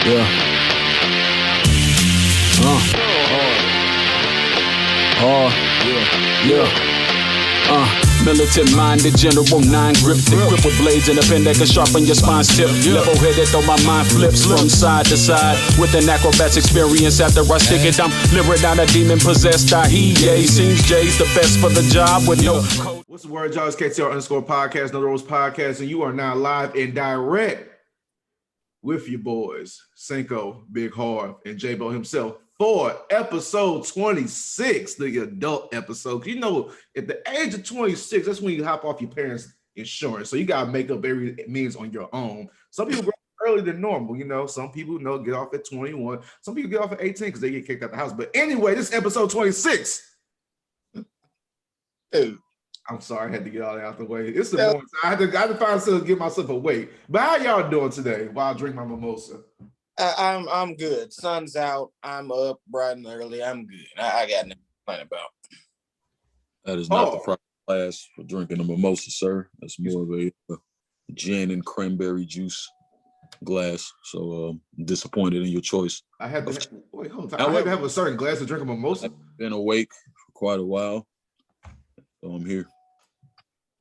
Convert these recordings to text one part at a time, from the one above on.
Yeah. Militant-minded general, 9 gripped, equipped with blades and a pen that can sharpen your spine's tip. Level-headed, though my mind flips from side to side with an acrobat's experience. After I stick it, I'm luring down a demon-possessed Ahiye. Seems Jay's the best for the job with no code. What's the word, y'all? It's KTR _podcast, No Rose Podcast, and you are now live and direct with your boys, Cinko, Big Harv, and J-Bo himself for episode 26, the adult episode. You know, at the age of 26, that's when you hop off your parents' insurance. So you got to make up every means on your own. Some people go earlier than normal, you know. Some people get off at 21. Some people get off at 18 because they get kicked out the house. But anyway, this is episode 26. Hey. I'm sorry, I had to get all that out the way. It's the morning. I had to find something to give myself a weight. But how y'all doing today while I drink my mimosa? I'm good. Sun's out. I'm up bright and early. I'm good. I got nothing to complain about. That is not the proper class for drinking a mimosa, sir. That's more of a gin and cranberry juice glass. So I'm disappointed in your choice. I had to wait, hold on. I had to have a certain glass to drink a mimosa. I've been awake for quite a while. So I'm here.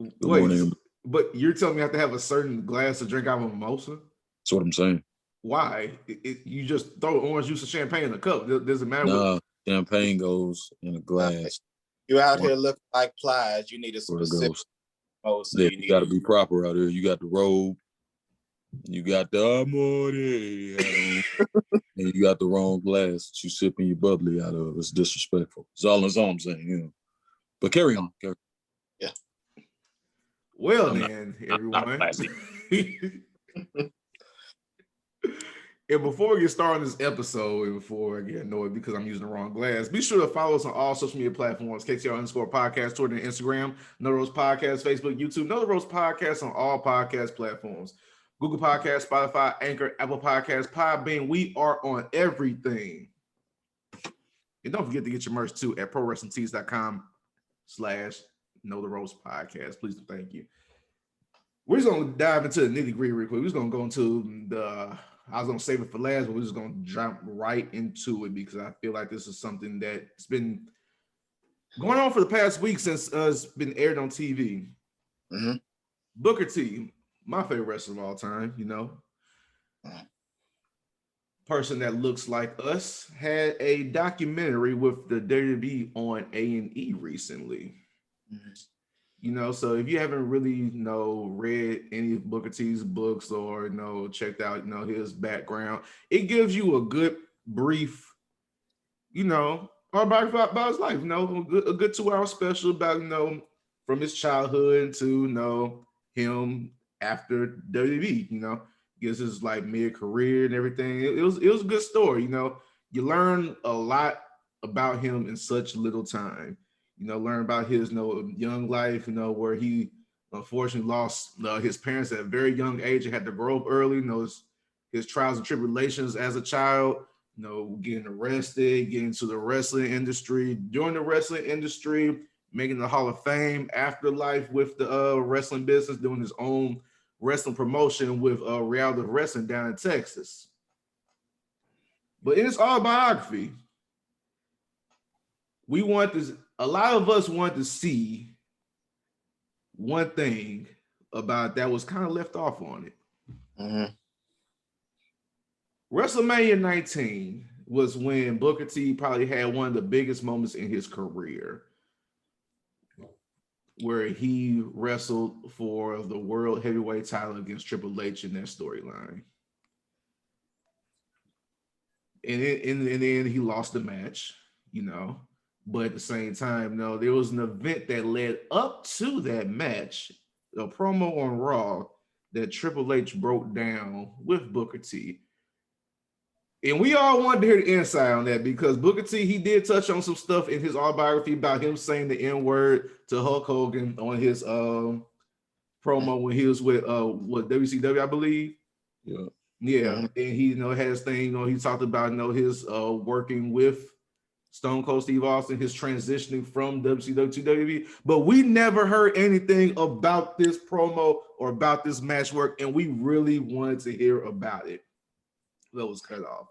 Good morning. But you're telling me I have to have a certain glass to drink out of a mimosa? That's what I'm saying. Why? You just throw orange juice or champagne in a cup. Does it matter? Nah, champagne goes in a glass. You out here looking like Plies. You need a specific mimosa. Yeah, you got to be proper out here. You got the robe. You got the money. And you got the wrong glass that you sipping your bubbly out of. It's disrespectful. That's all I'm saying, you know. But carry on. Yeah. Well, then, everyone. And before we get started on this episode, and before I get annoyed because I'm using the wrong glass, be sure to follow us on all social media platforms, KTR _podcast, Twitter and Instagram, No Rose Podcast, Facebook, YouTube, No Rose Podcast on all podcast platforms, Google Podcasts, Spotify, Anchor, Apple Podcasts, Podbean. We are on everything. And don't forget to get your merch too at prowrestlingtees.com/Know the Rose Podcast. Please and thank you. We're just gonna dive into the nitty-gritty real quick. We're just gonna go into I was gonna save it for last, but we're just gonna jump right into it because I feel like this is something that's been going on for the past week since it's been aired on TV. Mm-hmm. Booker T, my favorite wrestler of all time, you know. Person that looks like us, had a documentary with the WWE on A&E recently. Mm-hmm. You know, so if you haven't really, read any of Booker T's books or, checked out, his background, it gives you a good brief, about his life, a good 2-hour special about, from his childhood to, him after WWE, gives his like mid-career and everything. It was a good story, You learn a lot about him in such little time. Learn about his young life, where he unfortunately lost his parents at a very young age and had to grow up early, his trials and tribulations as a child, getting arrested, getting into the wrestling industry, during the wrestling industry, making the Hall of Fame, afterlife with the wrestling business, doing his own wrestling promotion with Reality Wrestling down in Texas. But in his autobiography, a lot of us want to see one thing about that was kind of left off on it. Mm-hmm. WrestleMania 19 was when Booker T probably had one of the biggest moments in his career, where he wrestled for the World Heavyweight title against Triple H in that storyline. And in the end, he lost the match, But at the same time, there was an event that led up to that match, a promo on Raw that Triple H broke down with Booker T. And we all wanted to hear the insight on that because Booker T, he did touch on some stuff in his autobiography about him saying the N-word to Hulk Hogan on his promo when he was with WCW, I believe. Yeah. Yeah. And he, had his thing, he talked about, his working with Stone Cold Steve Austin, his transitioning from WCW to WWE, but we never heard anything about this promo or about this match work, and we really wanted to hear about it. that was cut off.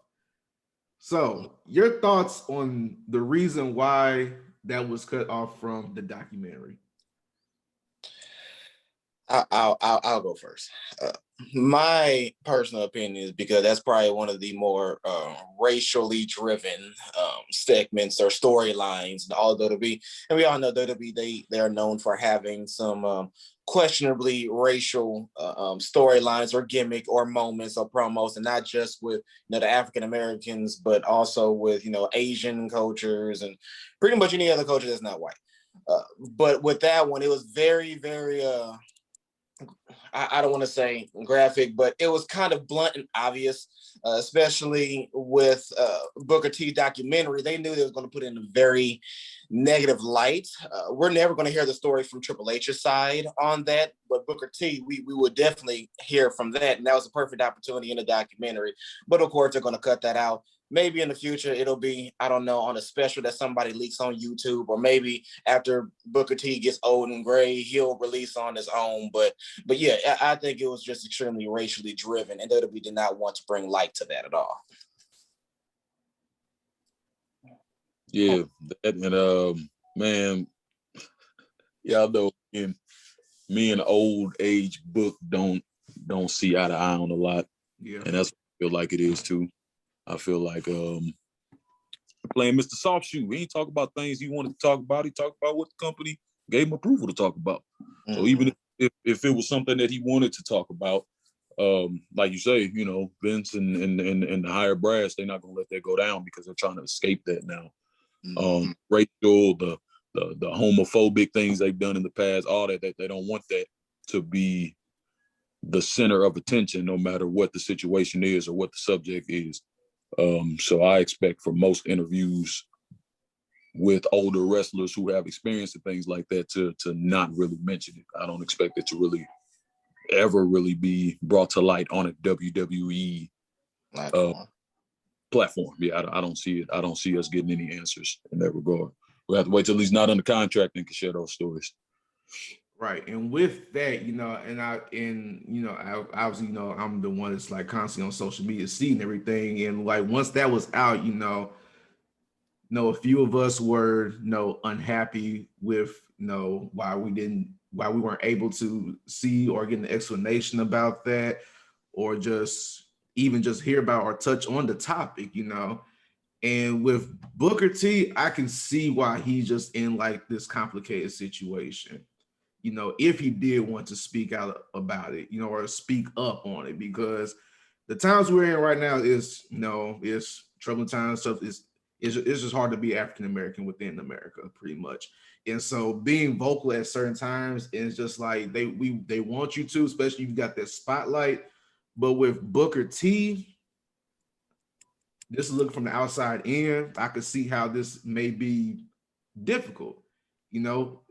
So, your thoughts on the reason why that was cut off from the documentary? I'll go first. My personal opinion is because that's probably one of the more racially driven segments or storylines in all of WWE. And we all know WWE, they are known for having some questionably racial storylines or gimmick or moments or promos, and not just with the African Americans, but also with Asian cultures and pretty much any other culture that's not white. But with that one, it was very, very I don't want to say graphic, but it was kind of blunt and obvious, especially with BookerT Documentary. They knew they was going to put in a very negative light. We're never going to hear the story from Triple H's side on that, but BookerT, we would definitely hear from that, and that was a perfect opportunity in the documentary. But of course, they're going to cut that out. Maybe in the future, it'll be, I don't know, on a special that somebody leaks on YouTube, or maybe after Booker T gets old and gray, he'll release on his own. But yeah, I think it was just extremely racially driven, and WWE did not want to bring light to that at all. Yeah, and man, y'all know, me and old age Book don't see eye to eye on a lot. Yeah, and that's what I feel like it is too. I feel like playing Mr. Soft Shoe. He ain't talk about things he wanted to talk about. He talked about what the company gave him approval to talk about. Mm-hmm. So even if it was something that he wanted to talk about, like you say, Vince and the higher brass, they're not gonna let that go down because they're trying to escape that now. Mm-hmm. Racial, the homophobic things they've done in the past, all that they don't want that to be the center of attention, no matter what the situation is or what the subject is. So I expect for most interviews with older wrestlers who have experience and things like that to not really mention it. I don't expect it to really ever really be brought to light on a WWE platform. Yeah, I don't see it. I don't see us getting any answers in that regard. We'll have to wait till he's not under contract and can share those stories. Right. And with that, obviously, I'm the one that's like constantly on social media seeing everything. And like, once that was out, a few of us were, unhappy with, why we weren't able to see or get an explanation about that, or just hear about or touch on the topic, And with Booker T, I can see why he's just in like this complicated situation. If he did want to speak out about it, or speak up on it, because the times we're in right now is, it's troubling times. Stuff it's just hard to be African American within America, pretty much. And so being vocal at certain times is just like they want you to, especially if you got that spotlight. But with Booker T, this is looking from the outside in, I could see how this may be difficult,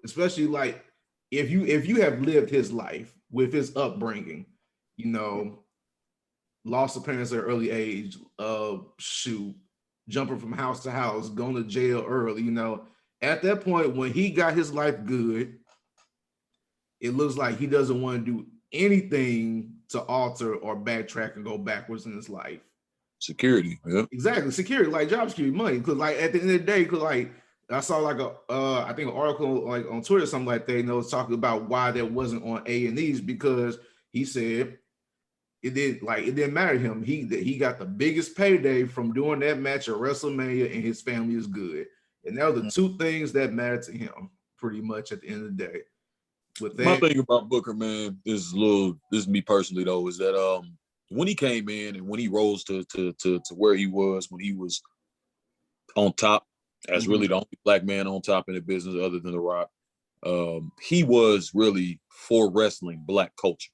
especially like, if you have lived his life with his upbringing, lost of parents at an early age, jumping from house to house, going to jail early, at that point when he got his life good, it looks like he doesn't want to do anything to alter or backtrack and go backwards in his life. Security, yeah. Exactly, security, like job security, money. Because like at the end of the day, because like I saw like I think an article like on Twitter, something like that, was talking about why that wasn't on A&E's, because he said it didn't matter to him. He got the biggest payday from doing that match at WrestleMania, and his family is good. And that were the two things that mattered to him pretty much at the end of the day. With that, my thing about Booker, man, this is me personally though, is that when he came in and when he rose to where he was, when he was on top, as really the only black man on top in the business other than The Rock, he was really for wrestling black culture.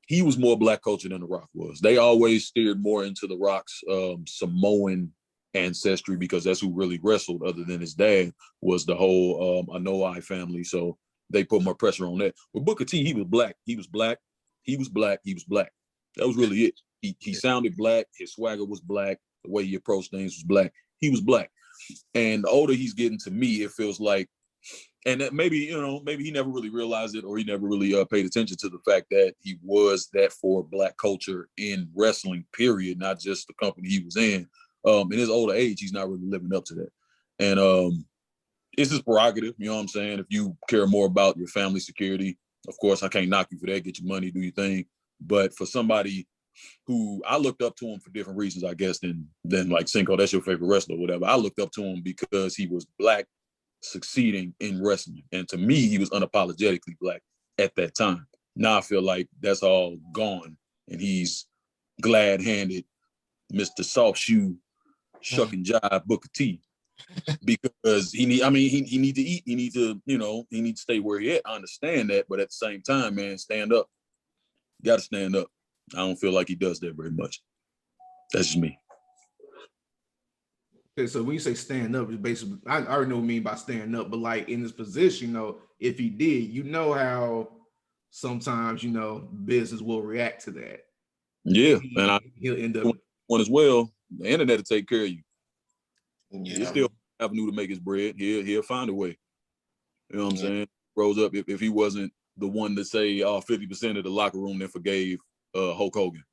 He was more black culture than The Rock was. They always steered more into The Rock's Samoan ancestry, because that's who really wrestled, other than his dad, was the whole Anoa'i family. So they put more pressure on that. With Booker T, he was black. He was black. He was black. He was black. That was really it. He sounded black. His swagger was black. The way he approached things was black. He was black. And the older he's getting, to me, it feels like And that maybe he never really realized it, or he never really paid attention to the fact that he was that for Black culture in wrestling, period, not just the company he was in. In his older age, he's not really living up to that. And it's his prerogative, you know what I'm saying? If you care more about your family security, of course, I can't knock you for that. Get your money, do your thing. But for somebody who I looked up to him for different reasons, I guess, than like Cinko, that's your favorite wrestler or whatever. I looked up to him because he was Black succeeding in wrestling. And to me, he was unapologetically Black at that time. Now I feel like that's all gone. And he's glad-handed Mr. Soft Shoe, Shuck and Jive, Booker T. Because he need to eat. He need to, he needs to stay where he at. I understand that, but at the same time, man, stand up. You got to stand up. I don't feel like he does that very much. That's just me. Okay, so when you say stand up, it's basically, I already know what I mean by stand up, but like in this position, if he did, how sometimes, business will react to that. Yeah, He'll end up one as well. The internet will take care of you. Yeah. He's still avenue to make his bread. He'll find a way. You know what I'm saying? Rose up if he wasn't the one to say 50% of the locker room that forgave Hulk Hogan.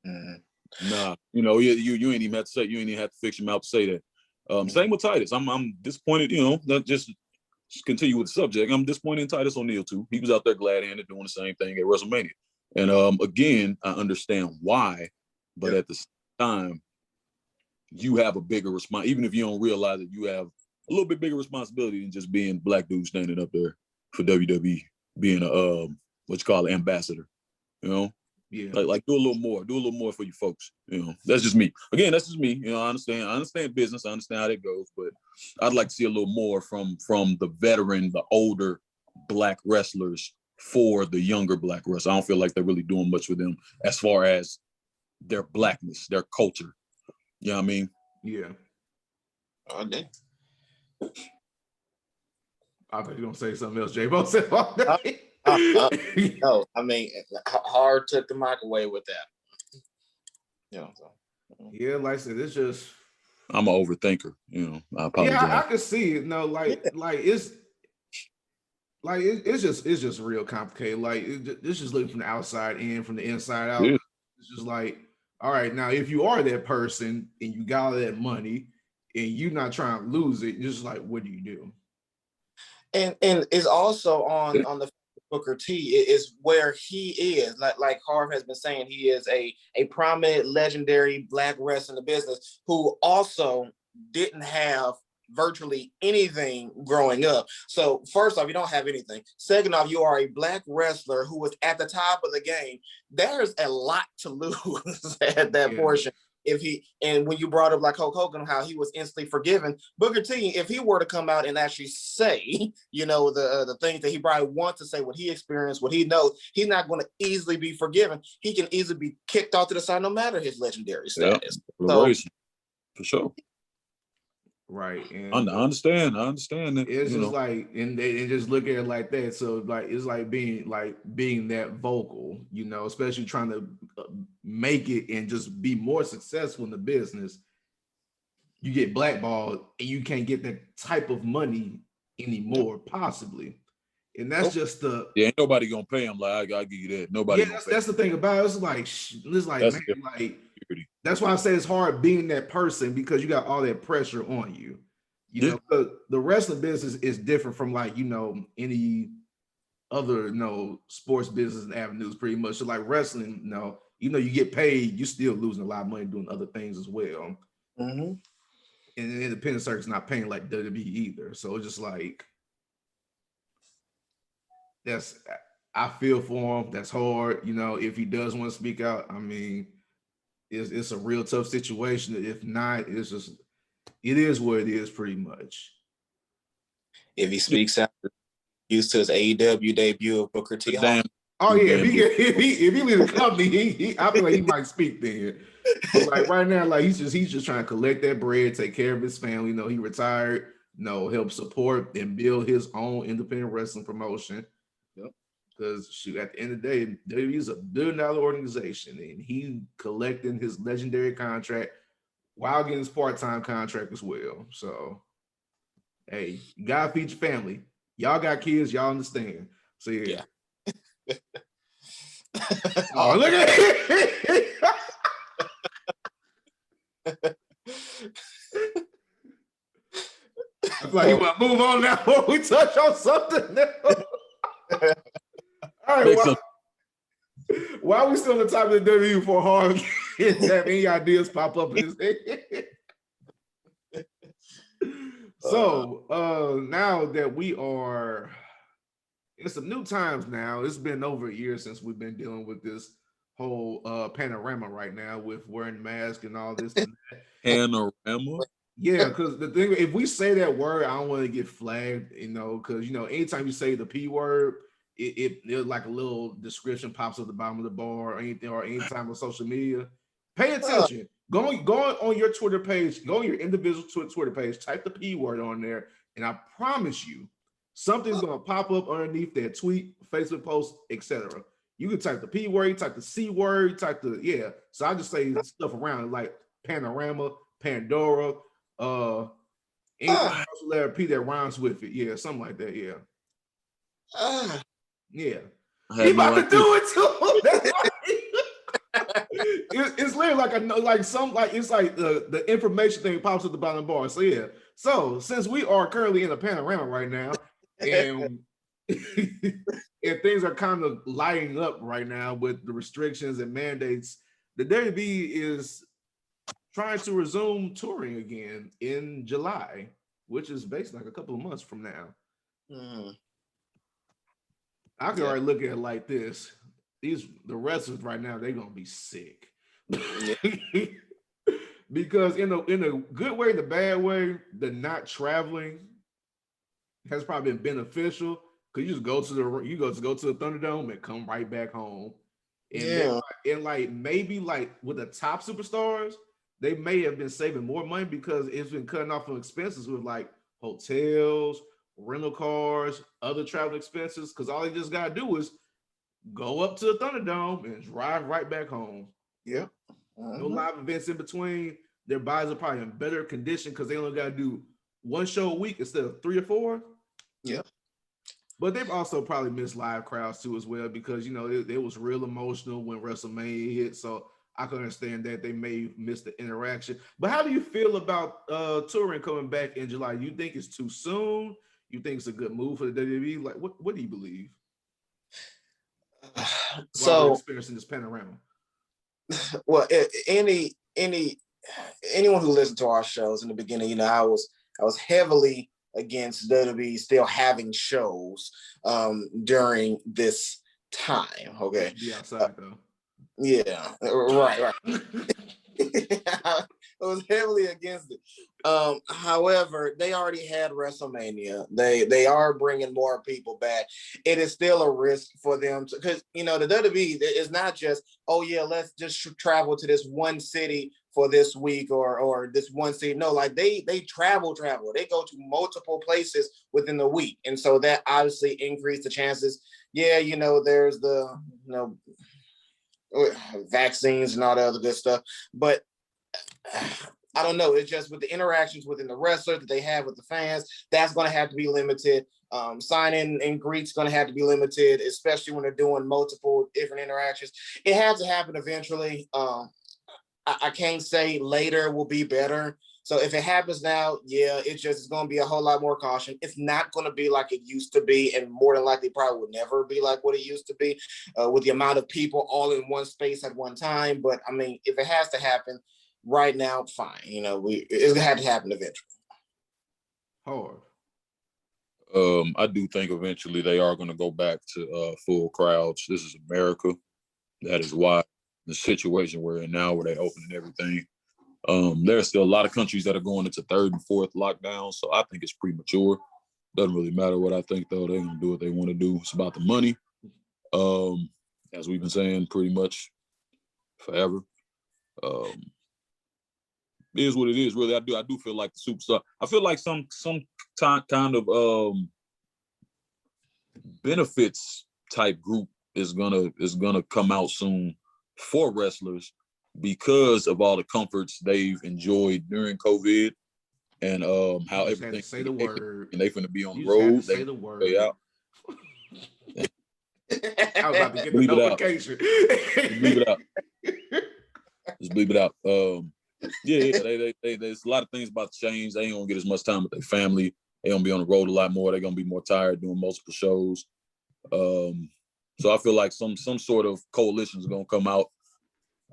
Mm-hmm. Nah, you ain't even have to say, you ain't even have to fix him out to say that. Same with Titus. I'm disappointed, not just continue with the subject. I'm disappointed in Titus O'Neil too. He was out there glad-handed doing the same thing at WrestleMania. And again, I understand why, but at the same time, you have a bigger response, even if you don't realize it, you have a little bit bigger responsibility than just being Black dude standing up there for WWE, being an ambassador, Yeah. Like do a little more for you folks. That's just me. Again, that's just me. I understand business, I understand how that goes, but I'd like to see a little more from the veteran, the older Black wrestlers for the younger Black wrestlers. I don't feel like they're really doing much with them as far as their Blackness, their culture. You know what I mean? Yeah. Okay. I thought you were gonna say something else, J-Bo said all day. No, I mean, Harv took the mic away with that. Yeah, like I said, it's just, I'm an overthinker. I apologize. Yeah, I can see it. No, it's just real complicated. Like it's just looking from the outside in, from the inside out. Yeah. It's just like, all right, now if you are that person and you got all that money and you're not trying to lose it, just like, what do you do? And it's also on the Booker T is where he is. Like Harv has been saying, he is a prominent, legendary Black wrestler in the business who also didn't have virtually anything growing up. So first off, you don't have anything. Second off, you are a Black wrestler who was at the top of the game. There's a lot to lose at that portion. And when you brought up like Hulk Hogan, how he was instantly forgiven, Booker T, if he were to come out and actually say, the things that he probably wants to say, what he experienced, what he knows, he's not going to easily be forgiven. He can easily be kicked off to the side, no matter his legendary status. So, for sure. Right. And I understand that. It's just like, and they just look at it like that. So like, it's like being that vocal, especially trying to make it and just be more successful in the business. You get blackballed and you can't get that type of money anymore, possibly. And that's just ain't nobody gonna pay him. Like I'll give you that. Nobody. Yeah, that's the thing about it. It's like man, like that's why I say it's hard being that person, because you got all that pressure on you. The wrestling business is different from any other sports business and avenues, pretty much. So like wrestling, you get paid, you still losing a lot of money doing other things as well. Mm-hmm. And the independent circuit's not paying like WWE either. So it's just like, I feel for him. That's hard. If he does want to speak out, I mean, it's a real tough situation. If not, it is what it is, pretty much. If he speaks out, used to his AEW debut of Booker T. Oh yeah, if he leaves the company, I feel like he might speak then. But like right now, like he's just trying to collect that bread, take care of his family. He retired. Help support and build his own independent wrestling promotion. Because at the end of the day, WWE is a $1 billion organization, and he collecting his legendary contract while getting his part-time contract as well. So Hey, you gotta feed your family. Y'all got kids, y'all understand. So yeah. Oh, look at it. I feel like you want to move on now before we touch on something else. All right, while we still on the top of the WWE before Harv have any ideas pop up in his head. So now that we are in some new times now, it's been over a year since we've been dealing with this whole panorama right now with wearing masks and all this and that. Panorama? Yeah, because the thing, if we say that word, I don't want to get flagged, because anytime you say the P word, it like a little description pops at the bottom of the bar or anything, or anytime on social media. Pay attention. Go on your Twitter page, go on your individual Twitter page, type the P word on there, and I promise you, something's gonna pop up underneath that tweet, Facebook post, etc. You can type the P word, you type the C word, you type the So I just say stuff around like panorama, Pandora, anything letter P that rhymes with it. Yeah, something like that. Yeah. Yeah. He about to do it too. It's literally it's like the information thing pops at the bottom bar. So yeah. So since we are currently in a panorama right now, and and things are kind of lighting up right now with the restrictions and mandates, the WWE is trying to resume touring again in July, which is basically like a couple of months from now. I can already look at it like this. The wrestlers right now, they're gonna be sick. Because in a good way, the bad way, the not traveling has probably been beneficial, because you just go to the Thunderdome and come right back home. And maybe with the top superstars, they may have been saving more money because it's been cutting off on expenses with like hotels, rental cars, other travel expenses. Because all they just gotta do is go up to the Thunderdome and drive right back home. Yeah. No live events in between. Their bodies are probably in better condition because they only got to do one show a week instead of 3 or 4. Yeah. But they've also probably missed live crowds too as well, because it was real emotional when WrestleMania hit. So I can understand that they may miss the interaction. But how do you feel about touring coming back in July? You think it's too soon? You think it's a good move for the WWE? Like, what do you believe? While we're experiencing this panorama. Well, anyone who listened to our shows in the beginning, I was heavily against WWE still having shows during this time. Okay. Be outside though. Yeah, right. I was heavily against it. However, they already had WrestleMania. They are bringing more people back. It is still a risk for them because the WWE is not just, oh yeah, let's just travel to this one city for this week or this one city. No, like they travel. They go to multiple places within the week, and so that obviously increased the chances. Yeah, there's the vaccines and all the other good stuff, but I don't know. It's just with the interactions within the wrestler that they have with the fans, that's going to have to be limited. Signing and greets going to have to be limited, especially when they're doing multiple different interactions. It has to happen eventually. I can't say later will be better. So if it happens now, yeah, it's going to be a whole lot more caution. It's not going to be like it used to be, and more than likely probably will never be like what it used to be with the amount of people all in one space at one time. But I mean, if it has to happen right now, fine. It's gonna have to happen eventually. Harv. I do think eventually they are going to go back to full crowds. This is America. That is why the situation we're in now, where they're opening everything. There's still a lot of countries that are going into 3rd and 4th lockdown, so I think it's premature. Doesn't really matter what I think, though. They're going to do what they want to do. It's about the money. As we've been saying pretty much forever. It is what it is, really. I do feel like the superstar. I feel like some kind of benefits type group is gonna come out soon for wrestlers because of all the comforts they've enjoyed during COVID, and how You just had everything to say the word. and they finna be on the You just had to road. say They the word. stay out. I was about to get the Bleep it out. notification. Just bleep it out. Just bleep it out. There's a lot of things about to change. They ain't gonna get as much time with their family. They gonna be on the road a lot more. They're gonna be more tired doing multiple shows. So I feel like some sort of coalition is gonna come out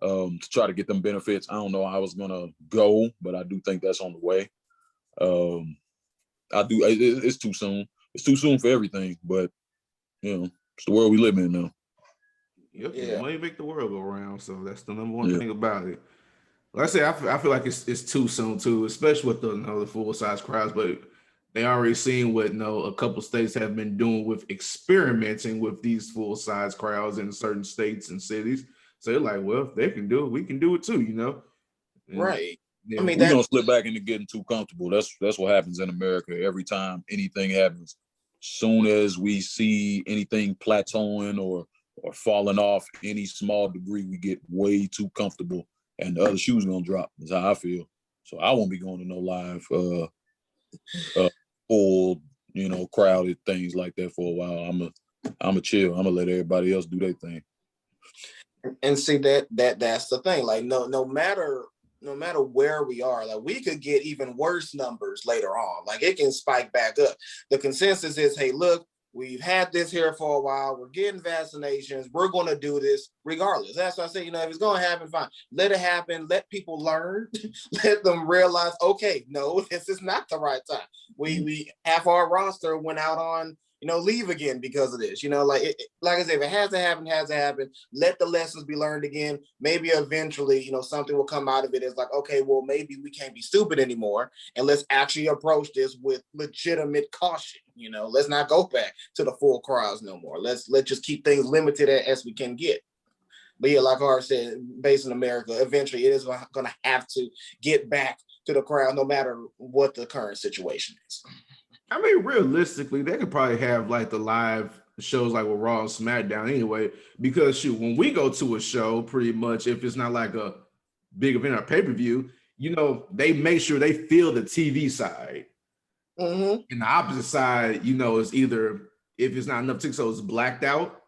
to try to get them benefits. I don't know how it's gonna go, but I do think that's on the way. It's too soon. It's too soon for everything, but it's the world we live in now. Yep, yeah. Money make the world go round, so that's the number one thing about it. Like I say, I feel like it's too soon too, especially with the full size crowds. But they already seen what a couple states have been doing with experimenting with these full size crowds in certain states and cities. So they're like, well, if they can do it, we can do it too, And, right. Yeah, I mean, we're gonna slip back into getting too comfortable. That's what happens in America every time anything happens. Soon as we see anything plateauing or falling off any small degree, we get way too comfortable, and the other shoe's gonna drop. Is how I feel. So I won't be going to no live, full, crowded things like that for a while. I'm a chill. I'm gonna let everybody else do their thing. And see that's the thing. Like no matter where we are, like we could get even worse numbers later on. Like it can spike back up. The consensus is, hey, look, we've had this here for a while. We're getting vaccinations. We're going to do this regardless. That's why I say, if it's going to happen, fine. Let it happen. Let people learn. Let them realize, okay, no, this is not the right time. We half our roster went out on leave again because of this. Like I said, if it has to happen, has to happen. Let the lessons be learned again. Maybe eventually, something will come out of it. It's like, okay, well, maybe we can't be stupid anymore, and let's actually approach this with legitimate caution. Let's not go back to the full crowds no more. Let's just keep things limited as we can get. But yeah, like Harv said, based in America, eventually it is going to have to get back to the crowd, no matter what the current situation is. I mean, realistically, they could probably have like the live shows like with Raw and SmackDown anyway, because shoot, when we go to a show, pretty much if it's not like a big event or pay-per-view, they make sure they fill the TV side. Mm-hmm. And the opposite side, is either if it's not enough tickets, so it's blacked out,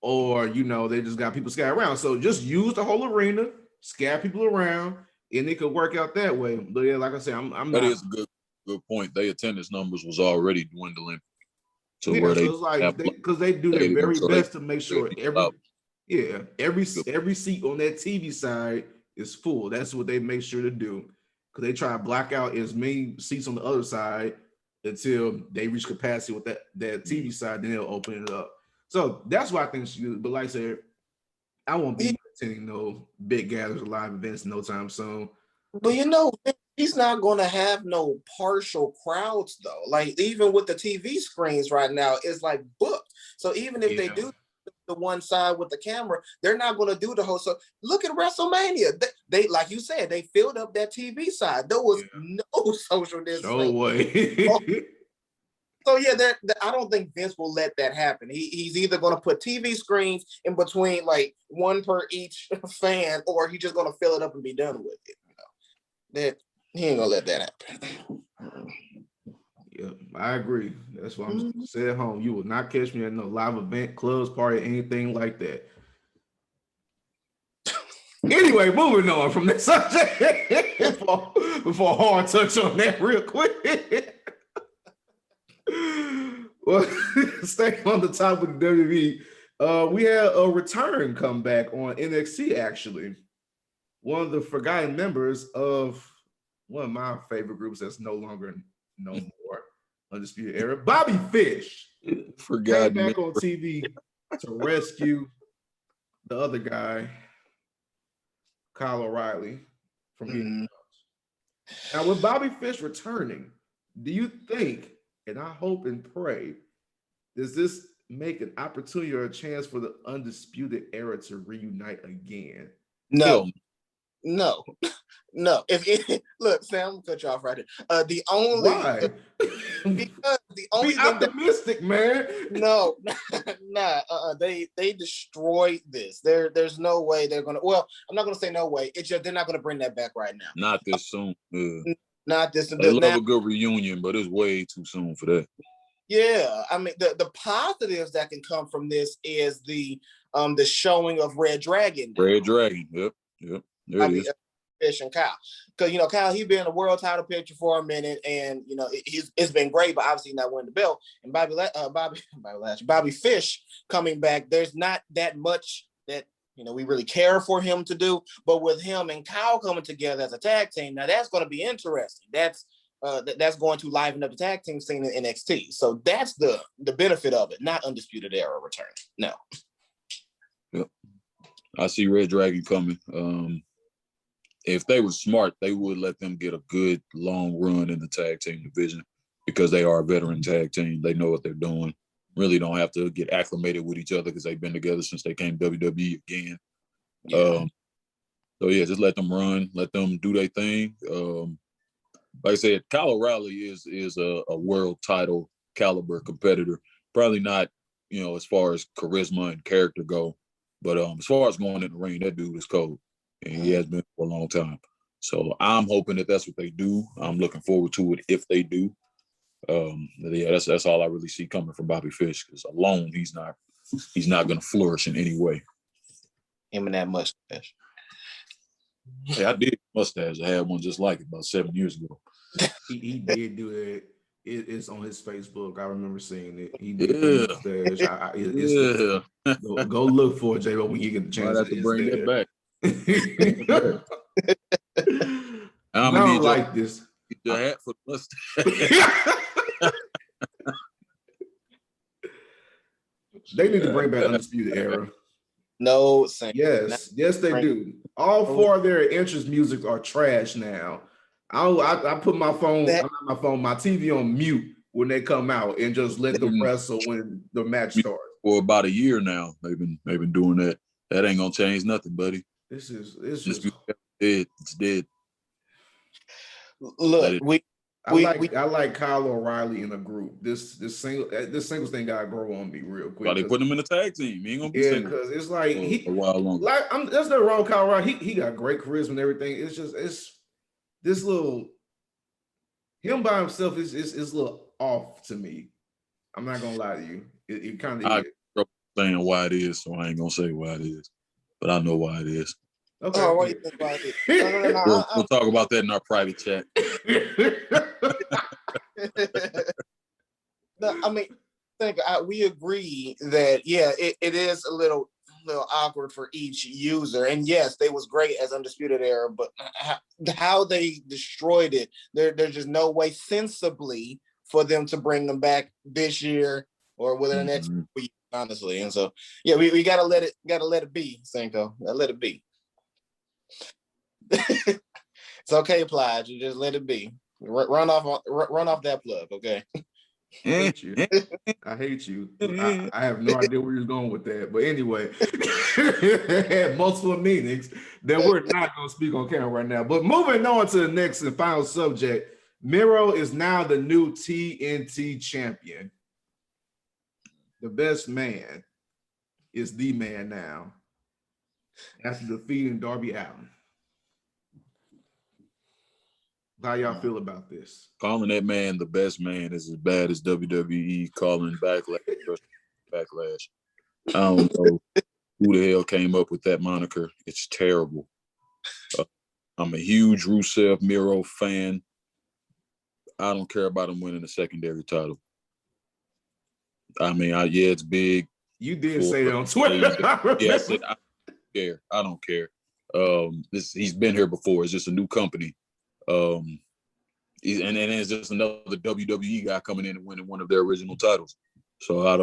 or they just got people scattered around. So just use the whole arena, scatter people around, and it could work out that way. But yeah, like I said, I'm That not. is a good point. Their attendance numbers was already dwindling to Yeah, where so it's like because they do their very best to make sure every seat on that TV side is full. That's what they make sure to do, because they try to block out as many seats on the other side until they reach capacity with that TV side. Then they'll open it up. So that's what I think she did. But like I said, I won't be attending no big gatherings or live events no time soon. But he's not going to have no partial crowds though. Like even with the TV screens right now, it's like booked. So even if they do the one side with the camera, they're not going to do the whole. So look at WrestleMania. They like you said, they filled up that TV side. There was no social distancing. No way. So yeah, I don't think Vince will let that happen. He's either going to put TV screens in between, like one per each fan, or he's just going to fill it up and be done with it. That he ain't gonna let that happen. Yeah, I agree. That's why I'm saying at home. You will not catch me at no live event, clubs, party, anything like that. Anyway, moving on from that subject before Harv touch on that real quick. Well, staying on the top of the WWE, we had a return comeback on NXT. Actually, one of the forgotten members of one of my favorite groups that's no more, Undisputed Era, BobbyFish, came back on TV to rescue the other guy, Kyle O'Reilly, from getting Now, with BobbyFish returning, do you think, and I hope and pray, does this make an opportunity or a chance for the Undisputed Era to reunite again? No. If look, Sam, I'm gonna cut you off right here. The only Why? Because the only Be optimistic, man. No, they destroyed this. There's no way they're gonna. Well, I'm not gonna say no way. It's just they're not gonna bring that back right now. Not this soon. Not this. They love a good reunion, but it's way too soon for that. Yeah, I mean the positives that can come from this is the showing of Red Dragon. Red Dragon, yep. There it is. Fish and Kyle, because Kyle, he's been in a world title picture for a minute, and it's been great, but obviously not winning the belt. And Bobby Fish coming back, there's not that much that we really care for him to do, but with him and Kyle coming together as a tag team, now that's going to be interesting. That's going to liven up the tag team scene in NXT. So that's the benefit of it, not Undisputed Era return. No. Yep. I see Red Dragon coming. If they were smart, they would let them get a good long run in the tag team division because they are a veteran tag team. They know what they're doing. Really don't have to get acclimated with each other because they've been together since they came WWE again. Yeah. So yeah, just let them run, let them do their thing. Like I said, Kyle O'Reilly is a world title caliber competitor. Probably not, as far as charisma and character go, but as far as going in the ring, that dude is cold. And he has been for a long time. So I'm hoping that that's what they do. I'm looking forward to it if they do. Yeah, that's all I really see coming from Bobby Fish, because alone he's not going to flourish in any way. Him and that mustache. Hey, I did mustache. I had one just like it about 7 years ago. He did do it. It's on his Facebook. I remember seeing it. He did mustache. Go look for it, J-Bo, when you get the chance. I'd have to bring that back. I don't like this. Get your hat for the mustache. They need to bring back Undisputed Era. No, yes, they do. All four of their entrance music are trash now. I put my TV on mute when they come out and just let them wrestle when the match starts. For about a year now, they've been doing that. That ain't gonna change nothing, buddy. It's just dead. It's dead. Look, I like Kyle O'Reilly in a group. This singles thing gotta grow on me real quick. Why they put him in a tag team? He ain't gonna be single. Because it's like a while longer. There's nothing wrong with Kyle O'Reilly. He got great charisma and everything. It's this little him by himself is a little off to me. I'm not gonna lie to you. It kind of saying why it is, so I ain't gonna say why it is, but I know why it is. Okay. What do you think about it? No. We'll talk about that in our private chat. No, I mean, we agree that it is a little awkward for each user, and yes, they was great as Undisputed Era, but how they destroyed it, there's just no way sensibly for them to bring them back this year or within the next week, honestly. And so we gotta let it be, Cinko. Let it be. It's okay, Plige. You just let it be. Run off that plug, okay? I hate you. I have no idea where you're going with that. But anyway, it had multiple meanings that we're not going to speak on camera right now. But moving on to the next and final subject, MIRO is now the new TNT champion. The best man is the man now. After defeating Darby Allin. How y'all feel about this? Calling that man the best man is as bad as WWE calling Backlash. I don't know who the hell came up with that moniker. It's terrible. I'm a huge Rusev Miro fan. I don't care about him winning the secondary title. I mean, it's big. You did say that on Twitter. Yes, I don't care. He's been here before. It's just a new company. And it's just another WWE guy coming in and winning one of their original titles. So I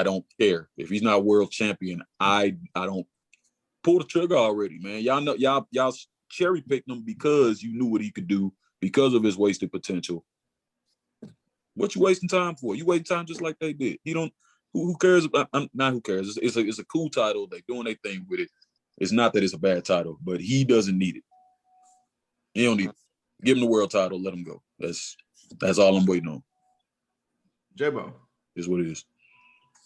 don't care if he's not world champion. I don't pull the trigger already, man. Y'all know y'all cherry picked him because you knew what he could do because of his wasted potential. What you wasting time for? You wasting time just like they did. You don't. Who cares? Not who cares. It's a cool title. They're doing their thing with it. It's not that it's a bad title, but he doesn't need it. He don't need it. Give him the world title. Let him go. That's all I'm waiting on. J-Bo. Is what it is.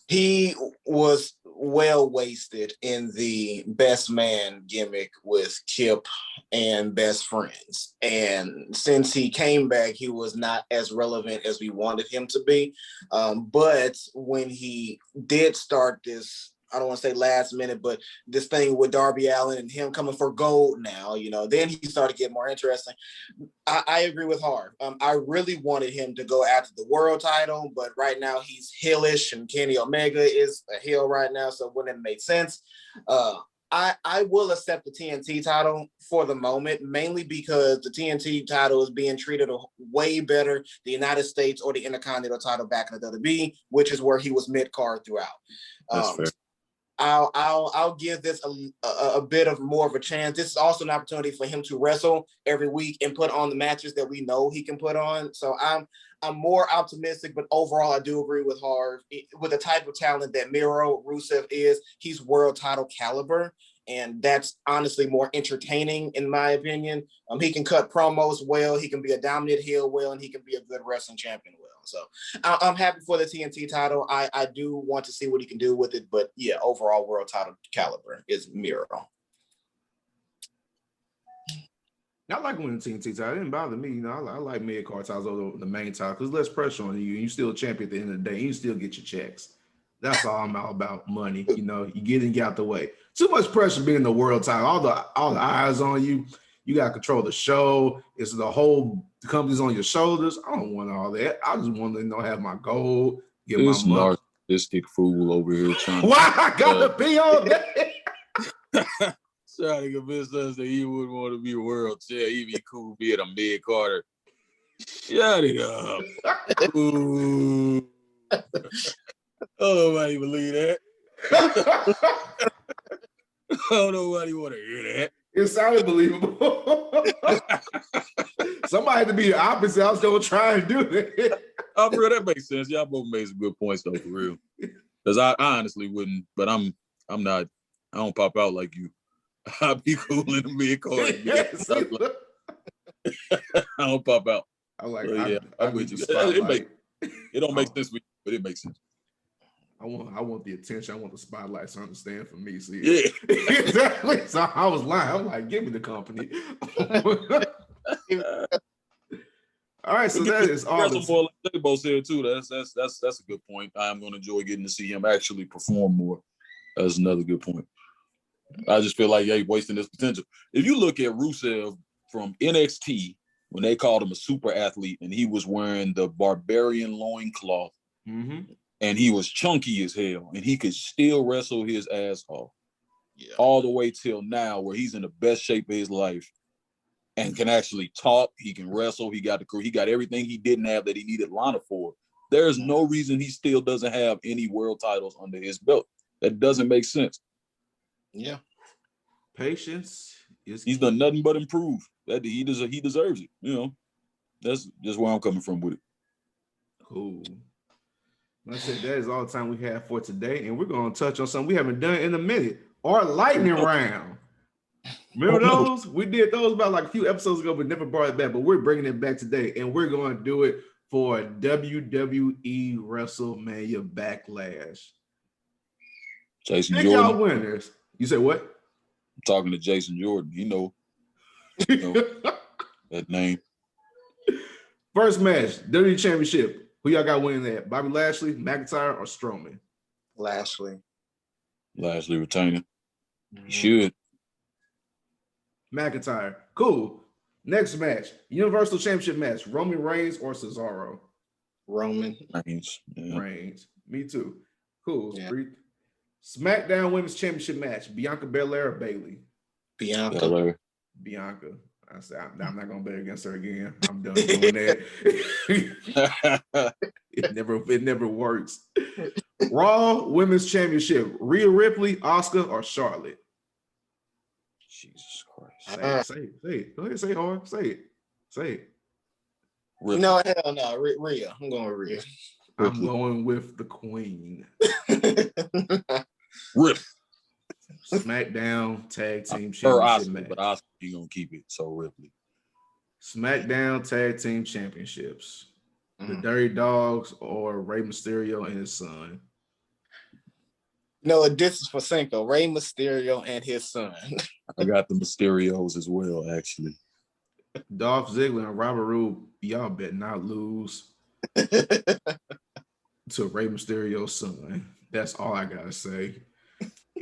He was well wasted in the best man gimmick with Kip and best friends. And since he came back, he was not as relevant as we wanted him to be. But when he did start this, I don't want to say last minute, but this thing with Darby Allin and him coming for gold now, then he started to get more interesting. I agree with Harv. I really wanted him to go after the world title, but right now he's heelish, and Kenny Omega is a heel right now, so it wouldn't make sense. I will accept the TNT title for the moment, mainly because the TNT title is being treated way better the United States or the Intercontinental title back in the WWE, which is where he was mid-card throughout. That's fair. I'll give this a bit of more of a chance. This is also an opportunity for him to wrestle every week and put on the matches that we know he can put on. So I'm more optimistic, but overall I do agree with Harv. With the type of talent that MIRO Rusev is, he's world title caliber, and that's honestly more entertaining in my opinion. He can cut promos well, he can be a dominant heel well, and he can be a good wrestling champion well. So I'm happy for the TNT title. I do want to see what he can do with it, but yeah, overall world title caliber is MIRO. I like winning the TNT title. It didn't bother me. I like mid-card titles over the main title because less pressure on you. You still a champion at the end of the day. You still get your checks. That's all I'm all about. Money. You get and get out the way. Too much pressure being the world title. All the eyes on you. You got to control the show. It's the whole company's on your shoulders. I don't want all that. I just want to have my gold, get this my money. Narcissistic fool over here trying Why I gotta be on that? trying to convince us that he wouldn't want to be a world champ. He'd be cool being a mid-carder. Shut it up. Ooh. Oh, nobody believe that. Oh, nobody want to hear that. It sounded believable. Somebody had to be the opposite. I was gonna try and do it. Oh, bro, that makes sense. Y'all both made some good points though, for real. Because I honestly wouldn't, but I'm not. I don't pop out like you. I'd be cool in the mid-card. Yes. I don't pop out. I like. So, yeah, I'm with you. It don't make sense for you, but it makes sense. I want the attention. I want the spotlight to understand for me. See, yeah, exactly. So I was lying. I'm like, give me the company. All right, so that is all. More like they both said too. That's a good point. I am going to enjoy getting to see him actually perform more. That's another good point. I just feel like wasting this potential. If you look at Rusev from NXT when they called him a super athlete and he was wearing the barbarian loincloth. Mm-hmm. And he was chunky as hell, and he could still wrestle his ass off. Yeah. All the way till now, where he's in the best shape of his life and can actually talk. He can wrestle. He got everything he didn't have that he needed Lana for. There's no reason he still doesn't have any world titles under his belt. That doesn't make sense. Yeah. Patience is. He's done nothing but improve. That he deserves it. That's just where I'm coming from with it. Cool. I said that is all the time we have for today, and we're going to touch on something we haven't done in a minute. Our lightning round. Remember those? We did those about like a few episodes ago, but never brought it back. But we're bringing it back today, and we're going to do it for WWE WrestleMania Backlash. Jason Pick Jordan. y'all winners. You said what? I'm talking to Jason Jordan. You know that name. First match, WWE Championship. Who y'all got winning that? Bobby Lashley, McIntyre, or Strowman? Lashley retaining. He should. McIntyre. Cool. Next match, Universal Championship match, Roman Reigns or Cesaro? Roman Reigns. Yeah. Reigns. Me too. Cool. Yeah. SmackDown Women's Championship match, Bianca Belair or Bayley? Bianca. I said, I'm not gonna bet against her again. I'm done doing that. It never works. Raw Women's Championship, Rhea Ripley, Asuka, or Charlotte? Jesus Christ. Say it. Go ahead, say it, Harv. Say it. Ripley. No, hell no. Rhea. I'm going with Rhea. I'm going with the Queen. Rip. SmackDown Tag Team Championship match. But Asuka, he gonna keep it. So Ripley. SmackDown Tag Team Championships. The Dirty Dogs or Rey Mysterio and his son? No, this is for Cinko, Rey Mysterio and his son. I got the Mysterios as well, actually. Dolph Ziggler and Robert Roode, y'all better not lose to Rey Mysterio's son. That's all I gotta say.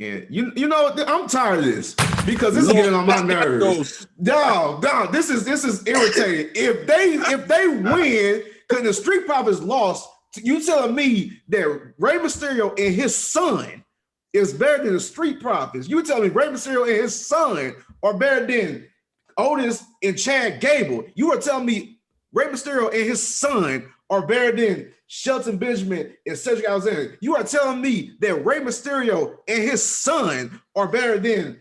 And you know, I'm tired of this because this is getting on my nerves. Dog, this is irritating. If they win, because the Street Profits lost, you telling me that Rey Mysterio and his son is better than the Street Profits? You telling me Rey Mysterio and his son are better than Otis and Chad Gable? You are telling me Rey Mysterio and his son are better than Shelton Benjamin and Cedric Alexander? You are telling me that Rey Mysterio and his son are better than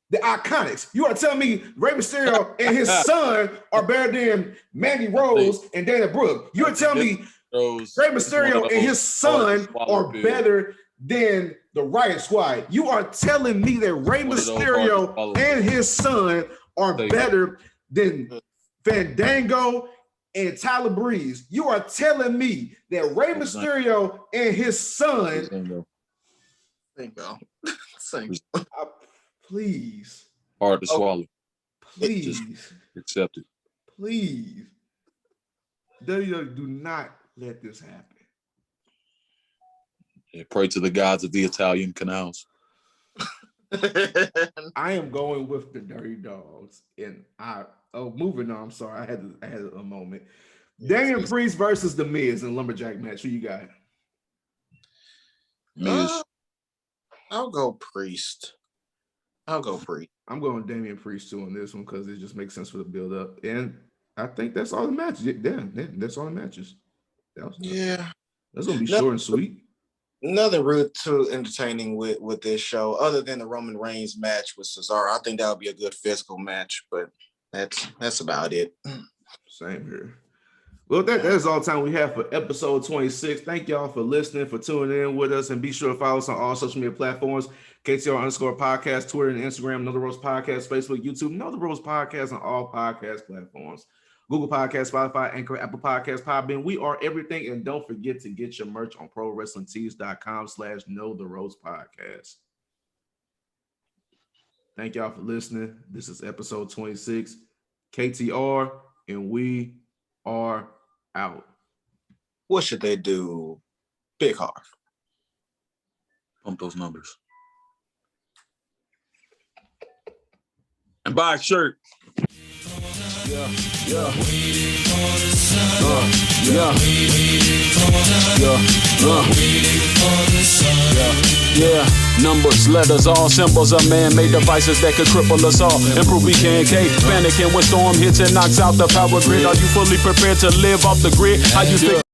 the Iconics? You are telling me Rey Mysterio and his son are better than Mandy Rose and Dana Brooke? You are telling me Rey Mysterio and his son are better than the Riot Squad? You are telling me that Rey Mysterio and his son are better than Fandango and Tyler Breeze? You are telling me that Rey Mysterio and his son, Cinko. Please. Hard to swallow. Please. Just accept it. Please. WWE, do not let this happen. Yeah, pray to the gods of the Italian canals. I am going with the Dirty Dogs, and moving on. I'm sorry, I had a moment. Damian Priest versus The Miz in lumberjack match. Who you got? Miz. I'll go Priest. I'm going Damian Priest too on this one because it just makes sense for the build up, and I think that's all the matches. Yeah, that's all the matches. That's gonna be short and sweet. Nothing real too entertaining with this show, other than the Roman Reigns match with Cesaro. I think that would be a good physical match, but that's about it. Same here. Well, that's all the time we have for episode 26. Thank y'all for listening, for tuning in with us, and be sure to follow us on all social media platforms: KTR_podcast, Twitter and Instagram, Know the Ropes Podcast, Facebook, YouTube, Know the Ropes Podcast on all podcast platforms: Google Podcasts, Spotify, Anchor, Apple Podcasts, Podbean. We are everything, and don't forget to get your merch on ProWrestlingTees.com/Know the Ropes Podcast. Thank y'all for listening. This is episode 26. KTR, and we are out. What should they do? Big Harv. Pump those numbers. And buy a shirt. Yeah. Numbers, letters, all symbols of man-made devices that could cripple us all. Improve we can panicking when storm hits and knocks out the power grid. Are you fully prepared to live off the grid? How you think?